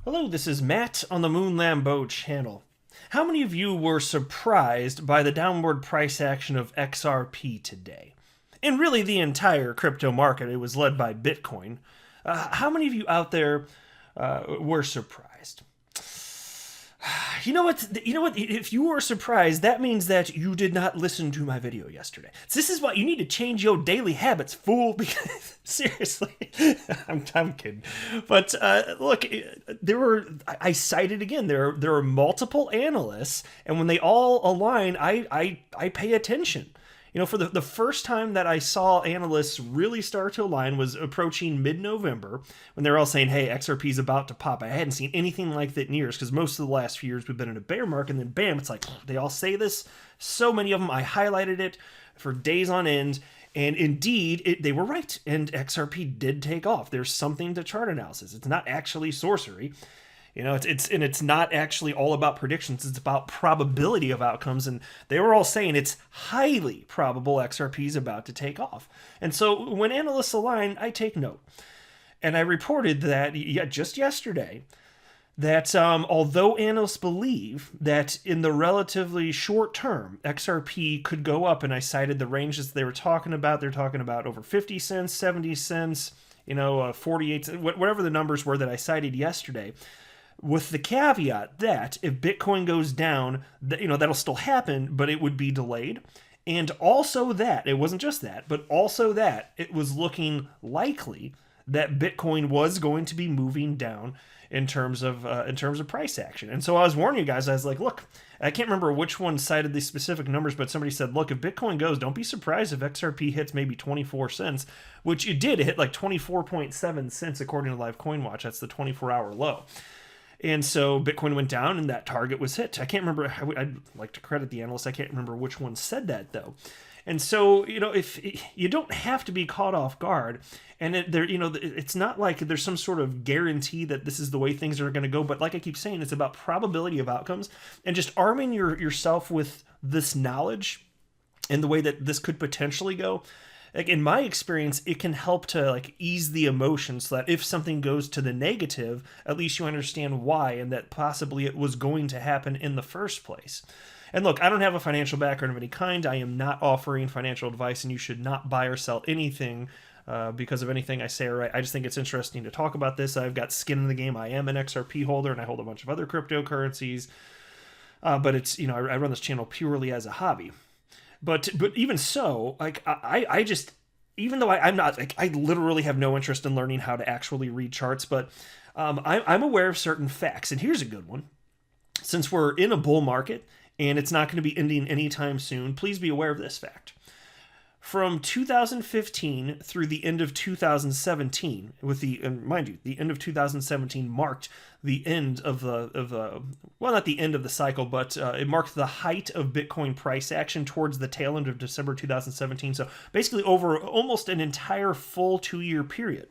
Hello, this is Matt on the Moon Lambeau channel. How many of you were surprised by the downward price action of XRP today? And really the entire crypto market, it was led by Bitcoin. How many of you out there were surprised? You know what? If you were surprised, that means that you did not listen to my video yesterday. So this is why you need to change your daily habits, fool. Because seriously, I'm kidding. But look, I cited again. There are multiple analysts, and when they all align, I pay attention. You know, for the first time that I saw analysts really start to align was approaching mid-November when they're all saying, hey, XRP is about to pop. I hadn't seen anything like that in years because most of the last few years we've been in a bear market, and then bam, it's like they all say this. So many of them, I highlighted it for days on end, and indeed, they were right, and XRP did take off. There's something to chart analysis. It's not actually sorcery. You know, it's not actually all about predictions. It's about probability of outcomes. And they were all saying it's highly probable XRP is about to take off. And so when analysts align, I take note. And I reported that just yesterday that although analysts believe that in the relatively short term, XRP could go up, and I cited the ranges they were talking about. They're talking about over 50 cents, 70 cents, 48 cents, whatever the numbers were that I cited yesterday. With the caveat that if Bitcoin goes down, that'll still happen, but it would be delayed. And also that, it wasn't just that, but also that it was looking likely that Bitcoin was going to be moving down in terms of price action. And so I was warning you guys, I was like, look, I can't remember which one cited these specific numbers, but somebody said, look, if Bitcoin goes, don't be surprised if XRP hits maybe 24 cents, which it did. It hit like 24.7 cents according to Live Coin Watch. That's the 24-hour low. And so Bitcoin went down and that target was hit. I can't remember. I'd like to credit the analyst. I can't remember which one said that, though. And so, if you don't have to be caught off guard, and it's not like there's some sort of guarantee that this is the way things are going to go. But like I keep saying, it's about probability of outcomes and just arming yourself with this knowledge and the way that this could potentially go. Like in my experience, it can help to ease the emotions so that if something goes to the negative, at least you understand why and that possibly it was going to happen in the first place. And look, I don't have a financial background of any kind. I am not offering financial advice, and you should not buy or sell anything because of anything I say or write. I just think it's interesting to talk about this. I've got skin in the game. I am an XRP holder, and I hold a bunch of other cryptocurrencies. But it's, I run this channel purely as a hobby. But even so, I just, even though I'm not, I literally have no interest in learning how to actually read charts, but I'm aware of certain facts. And here's a good one. Since we're in a bull market and it's not going to be ending anytime soon, please be aware of this fact. From 2015 through the end of 2017, mind you, the end of 2017 marked the end of well, not the end of the cycle, but it marked the height of Bitcoin price action towards the tail end of December 2017. So basically over almost an entire full 2-year period.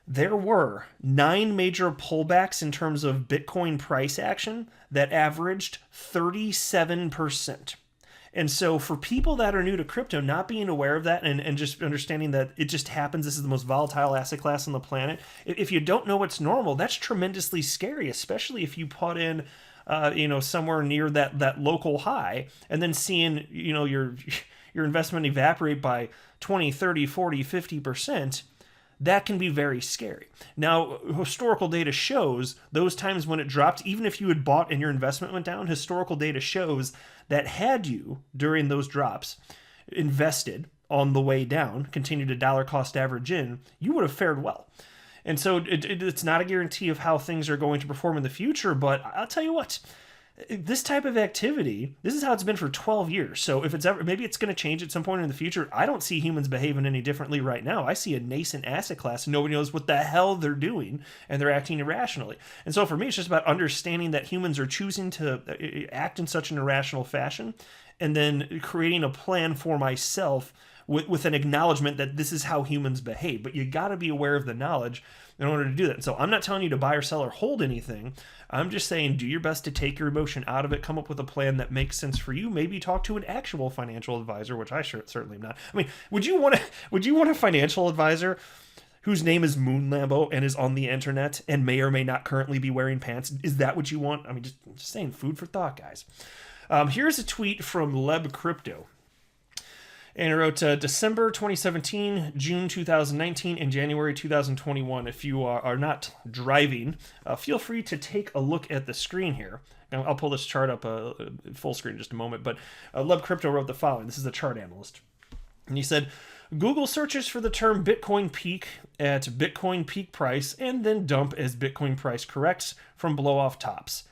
There were 9 major pullbacks in terms of Bitcoin price action that averaged 37%. And so for people that are new to crypto, not being aware of that and just understanding that it just happens, this is the most volatile asset class on the planet. If you don't know what's normal, that's tremendously scary, especially if you put in, somewhere near that local high and then seeing, your investment evaporate by 20, 30, 40, 50%. That can be very scary. Now, historical data shows those times when it dropped, even if you had bought and your investment went down, historical data shows that had you, during those drops, invested on the way down, continued to dollar cost average in, you would have fared well. And so it's not a guarantee of how things are going to perform in the future, but I'll tell you what, this type of activity, this is how it's been for 12 years. So if it's ever, maybe it's going to change at some point in the future. I don't see humans behaving any differently right now. I see a nascent asset class and nobody knows what the hell they're doing and they're acting irrationally. And so for me, it's just about understanding that humans are choosing to act in such an irrational fashion and then creating a plan for myself with an acknowledgement that this is how humans behave. But you got to be aware of the knowledge in order to do that. So I'm not telling you to buy or sell or hold anything. I'm just saying do your best to take your emotion out of it, come up with a plan that makes sense for you. Maybe talk to an actual financial advisor, which I certainly am not. I mean, would you want a financial advisor whose name is Moon Lambo and is on the internet and may or may not currently be wearing pants? Is that what you want? I mean, just saying, food for thought, guys. Here's a tweet from Leb Crypto. And it wrote December 2017, June 2019, and January 2021. If you are not driving, feel free to take a look at the screen here. I'll pull this chart up full screen in just a moment. But Leb Crypto wrote the following. This is a chart analyst. And he said, Google searches for the term Bitcoin peak at Bitcoin peak price and then dump as Bitcoin price corrects from blow-off tops.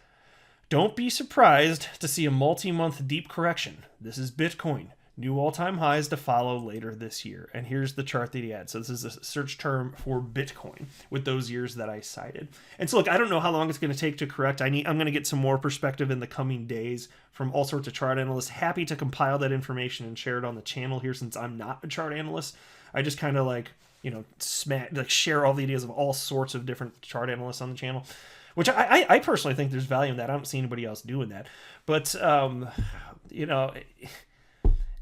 Don't be surprised to see a multi-month deep correction. This is Bitcoin. New all-time highs to follow later this year. And here's the chart that he had. So this is a search term for Bitcoin with those years that I cited. And so look, I don't know how long it's going to take to correct. I'm going to get some more perspective in the coming days from all sorts of chart analysts. Happy to compile that information and share it on the channel here since I'm not a chart analyst. I just kind of share all the ideas of all sorts of different chart analysts on the channel. Which I personally think there's value in that. I don't see anybody else doing that. But,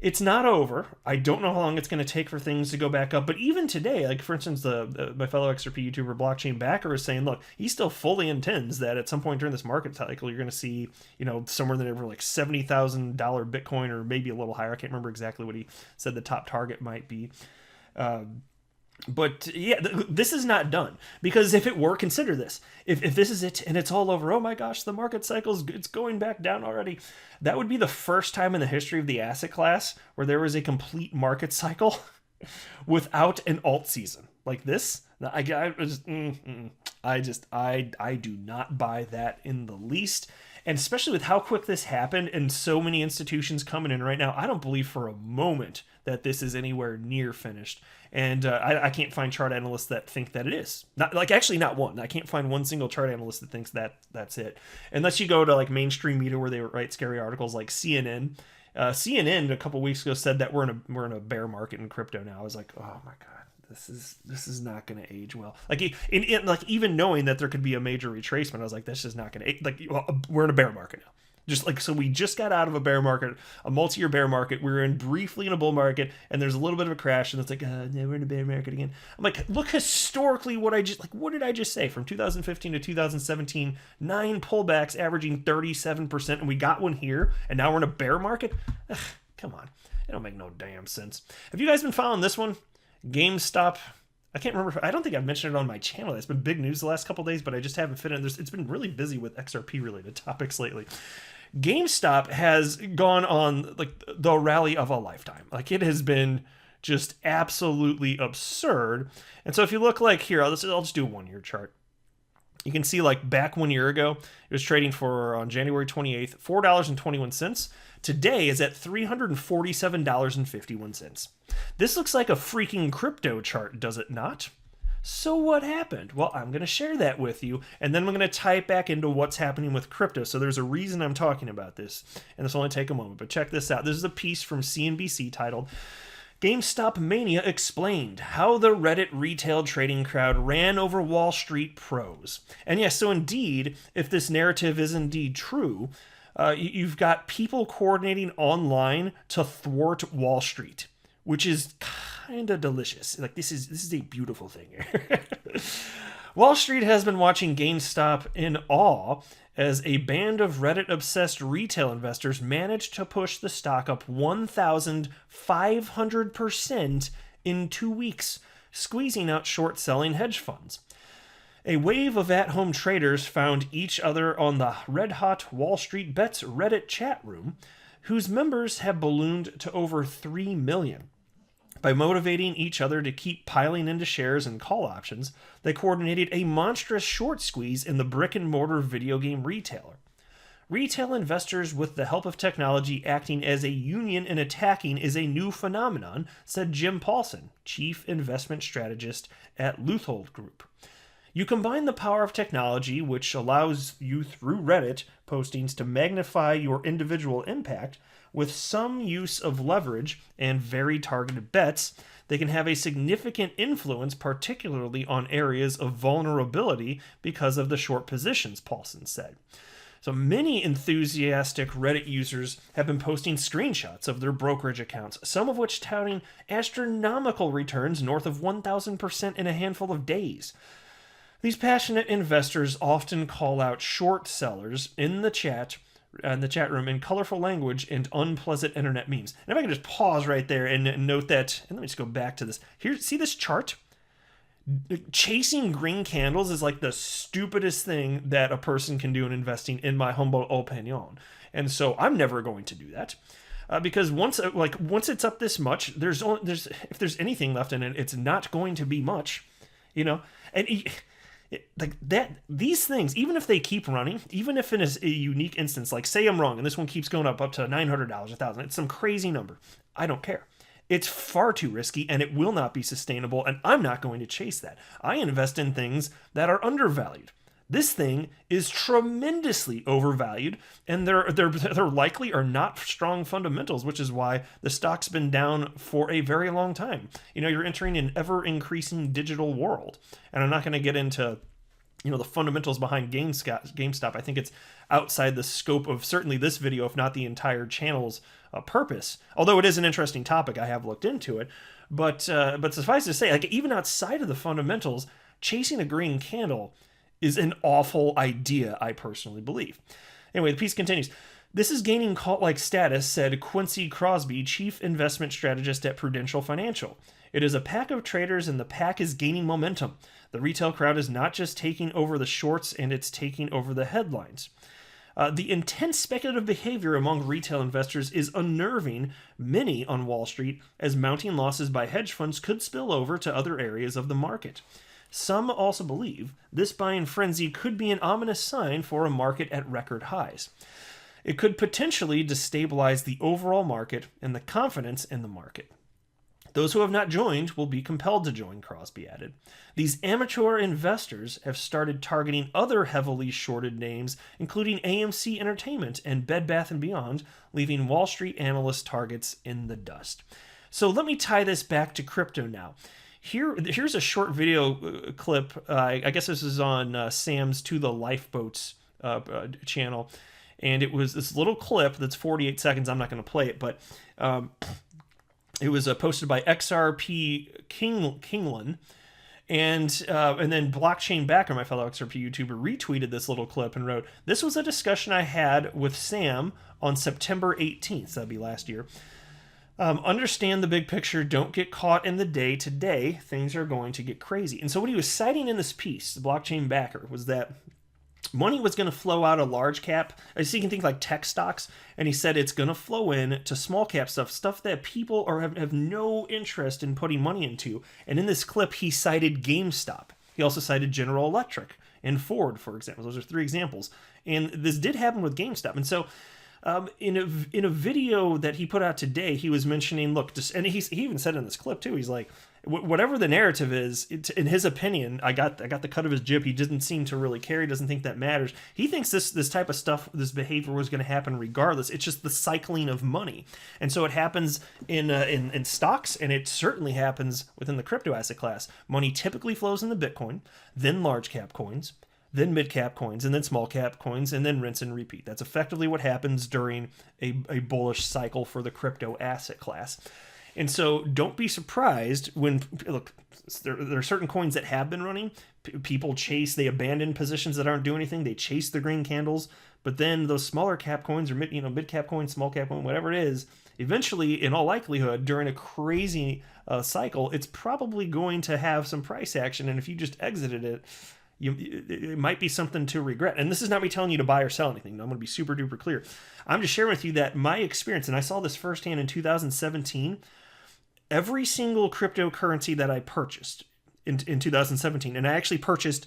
it's not over. I don't know how long it's going to take for things to go back up. But even today, like for instance, my fellow XRP YouTuber Blockchain Backer is saying, look, he still fully intends that at some point during this market cycle, you're going to see, somewhere in the neighborhood like $70,000 Bitcoin or maybe a little higher. I can't remember exactly what he said the top target might be. But yeah, this is not done, because if it were, consider this, if this is it and it's all over, oh my gosh, the market cycle's it's going back down already, that would be the first time in the history of the asset class where there was a complete market cycle without an alt season like this. I do not buy that in the least. And especially with how quick this happened and so many institutions coming in right now, I don't believe for a moment that this is anywhere near finished. And I can't find chart analysts that think that it is. Not one. I can't find one single chart analyst that thinks that that's it. Unless you go to like mainstream media where they write scary articles like CNN. CNN a couple weeks ago said that we're in a bear market in crypto now. I was like, oh my god. This is not going to age well. Like even knowing that there could be a major retracement, I was like, that's just not going to we're in a bear market now. So we just got out of a bear market, a multi-year bear market. We were briefly in a bull market, and there's a little bit of a crash, and it's like, now we're in a bear market again. I'm like, look historically what did I just say? From 2015 to 2017, 9 pullbacks averaging 37%, and we got one here, and now we're in a bear market? Ugh, come on. It don't make no damn sense. Have you guys been following this one? GameStop. I can't remember. I don't think I've mentioned it on my channel. It's been big news the last couple of days, but I just haven't fit in. It's been really busy with XRP related topics lately. GameStop has gone on like the rally of a lifetime. Like it has been just absolutely absurd. And so if you look like here, I'll just do a 1 year chart. You can see like back 1 year ago, it was trading for on January 28th, $4.21. Today is at $347.51. This looks like a freaking crypto chart, does it not? So what happened? Well, I'm going to share that with you, and then I'm going to tie it back into what's happening with crypto. So there's a reason I'm talking about this, and this will only take a moment, but check this out. This is a piece from CNBC titled, GameStop Mania Explained, How the Reddit Retail Trading Crowd Ran Over Wall Street Pros. And yes, so indeed, if this narrative is indeed true, you've got people coordinating online to thwart Wall Street, which is kind of delicious. Like this is a beautiful thing here. Wall Street has been watching GameStop in awe as a band of Reddit-obsessed retail investors managed to push the stock up 1,500% in 2 weeks, squeezing out short-selling hedge funds. A wave of at-home traders found each other on the red-hot Wall Street Bets Reddit chat room, whose members have ballooned to over 3 million. By motivating each other to keep piling into shares and call options, they coordinated a monstrous short squeeze in the brick-and-mortar video game retailer. Retail investors, with the help of technology, acting as a union and attacking is a new phenomenon, said Jim Paulson, chief investment strategist at Luthold Group. You combine the power of technology, which allows you through Reddit postings to magnify your individual impact, with some use of leverage and very targeted bets, they can have a significant influence, particularly on areas of vulnerability because of the short positions, Paulson said. So many enthusiastic Reddit users have been posting screenshots of their brokerage accounts, some of which touting astronomical returns north of 1,000% in a handful of days. These passionate investors often call out short sellers in the chat room in colorful language and unpleasant internet memes. And if I can just pause right there and note that, and let me just go back to this. Here, see this chart? Chasing green candles is like the stupidest thing that a person can do in investing, in my humble opinion. And so I'm never going to do that. Because once it's up this much, if there's anything left in it, it's not going to be much, and like that. These things, even if they keep running, even if in a unique instance, like say I'm wrong and this one keeps going up to $900, $1,000, it's some crazy number. I don't care. It's far too risky and it will not be sustainable, and I'm not going to chase that. I invest in things that are undervalued. This thing is tremendously overvalued, and there likely are not strong fundamentals, which is why the stock's been down for a very long time. You're entering an ever-increasing digital world, and I'm not going to get into the fundamentals behind GameStop. I think it's outside the scope of certainly this video, if not the entire channel's purpose. Although it is an interesting topic, I have looked into it. But suffice to say, like even outside of the fundamentals, chasing a green candle is an awful idea, I personally believe. Anyway, the piece continues. This is gaining cult-like status, said Quincy Crosby, chief investment strategist at Prudential Financial. It is a pack of traders, and the pack is gaining momentum. The retail crowd is not just taking over the shorts, and it's taking over the headlines. The intense speculative behavior among retail investors is unnerving many on Wall Street, as mounting losses by hedge funds could spill over to other areas of the market. Some also believe this buying frenzy could be an ominous sign for a market at record highs. It could potentially destabilize the overall market and the confidence in the market. Those who have not joined will be compelled to join, Crosby added. These amateur investors have started targeting other heavily shorted names, including AMC Entertainment and Bed Bath & Beyond, leaving Wall Street analyst targets in the dust. So let me tie this back to crypto now. Here's a short video clip. I guess this is on Sam's To the Lifeboats channel. And it was this little clip that's 48 seconds. I'm not going to play it, but it was posted by XRP Kinglan. And then Blockchain Backer, my fellow XRP YouTuber, retweeted this little clip and wrote, "This was a discussion I had with Sam on September 18th. That'd be last year. Understand the big picture. Don't get caught in the day. Today, things are going to get crazy." And so what he was citing in this piece, the Blockchain Backer, was that money was going to flow out of large cap. So you can think like tech stocks, and he said it's going to flow in to small cap stuff that people have no interest in putting money into. And in this clip, he cited GameStop. He also cited General Electric and Ford, for example. Those are 3 examples. And this did happen with GameStop. And so in a video that he put out today, he was mentioning, and he even said in this clip too, he's like, whatever the narrative is, in his opinion, I got the cut of his jib. He doesn't seem to really care. He doesn't think that matters. He thinks this type of stuff, this behavior was going to happen regardless. It's just the cycling of money. And so it happens in stocks, and it certainly happens within the crypto asset class. Money typically flows into Bitcoin, then large cap coins, then mid-cap coins, and then small-cap coins, and then rinse and repeat. That's effectively what happens during a bullish cycle for the crypto asset class. And so don't be surprised when, there are certain coins that have been running. People they abandon positions that aren't doing anything. They chase the green candles. But then those smaller cap coins or mid-cap coins, small-cap coin, whatever it is, eventually, in all likelihood, during a crazy cycle, it's probably going to have some price action. And if you just exited it, it might be something to regret. And this is not me telling you to buy or sell anything. I'm going to be super duper clear. I'm just sharing with you that my experience, and I saw this firsthand in 2017, every single cryptocurrency that I purchased in 2017, and I actually purchased,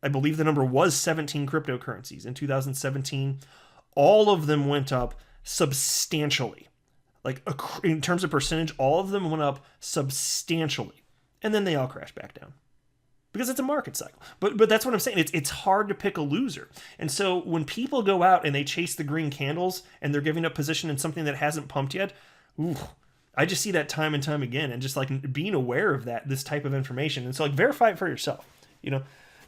I believe the number was 17 cryptocurrencies in 2017, all of them went up substantially. Like in terms of percentage, all of them went up substantially. And then they all crashed back down. Because it's a market cycle. But that's what I'm saying. It's hard to pick a loser. And so when people go out and they chase the green candles and they're giving up position in something that hasn't pumped yet, I just see that time and time again. And just like being aware of this type of information. And so like verify it for yourself.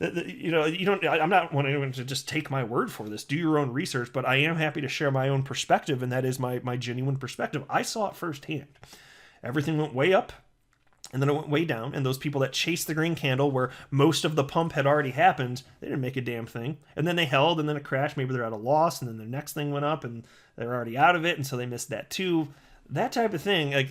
You don't. I'm not wanting anyone to just take my word for this. Do your own research, but I am happy to share my own perspective, and that is my genuine perspective. I saw it firsthand. Everything went way up, and then it went way down, and those people that chased the green candle where most of the pump had already happened, they didn't make a damn thing. And then they held, and then it crashed. Maybe they're at a loss, and then the next thing went up, and they're already out of it, and so they missed that too. That type of thing, like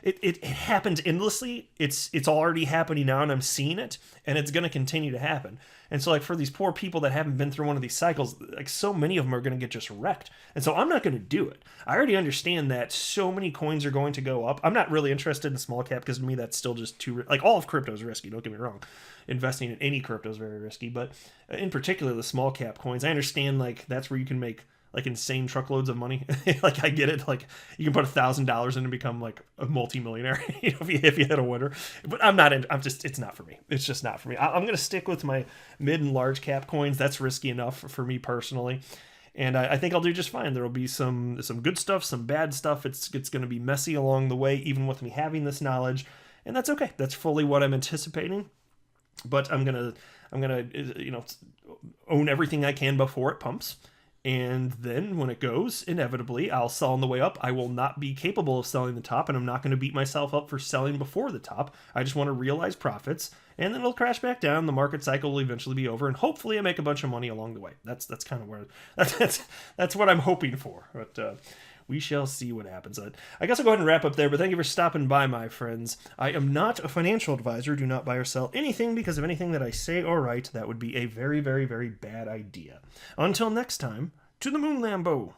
it happens endlessly. It's already happening now, and I'm seeing it, and it's going to continue to happen. And so, like, for these poor people that haven't been through one of these cycles, like, so many of them are going to get just wrecked. And so I'm not going to do it. I already understand that so many coins are going to go up. I'm not really interested in small cap because to me that's still just too, like, all of crypto is risky, don't get me wrong. Investing in any crypto is very risky, but in particular the small cap coins, I understand, like, that's where you can make like insane truckloads of money. Like, I get it. Like, you can put $1,000 in and become like a multimillionaire, if you hit a winner. But it's not for me. It's just not for me. I'm going to stick with my mid and large cap coins. That's risky enough for me personally. And I think I'll do just fine. There will be some good stuff, some bad stuff. It's going to be messy along the way, even with me having this knowledge. And that's okay. That's fully what I'm anticipating. But I'm gonna own everything I can before it pumps. And then when it goes, inevitably, I'll sell on the way up. I will not be capable of selling the top, and I'm not going to beat myself up for selling before the top. I just want to realize profits, and then it'll crash back down. The market cycle will eventually be over, and hopefully I make a bunch of money along the way. That's kind of where that's what I'm hoping for. But we shall see what happens. I guess I'll go ahead and wrap up there, but thank you for stopping by, my friends. I am not a financial advisor. Do not buy or sell anything because of anything that I say or write. That would be a very, very, very bad idea. Until next time, to the moon, Lambo.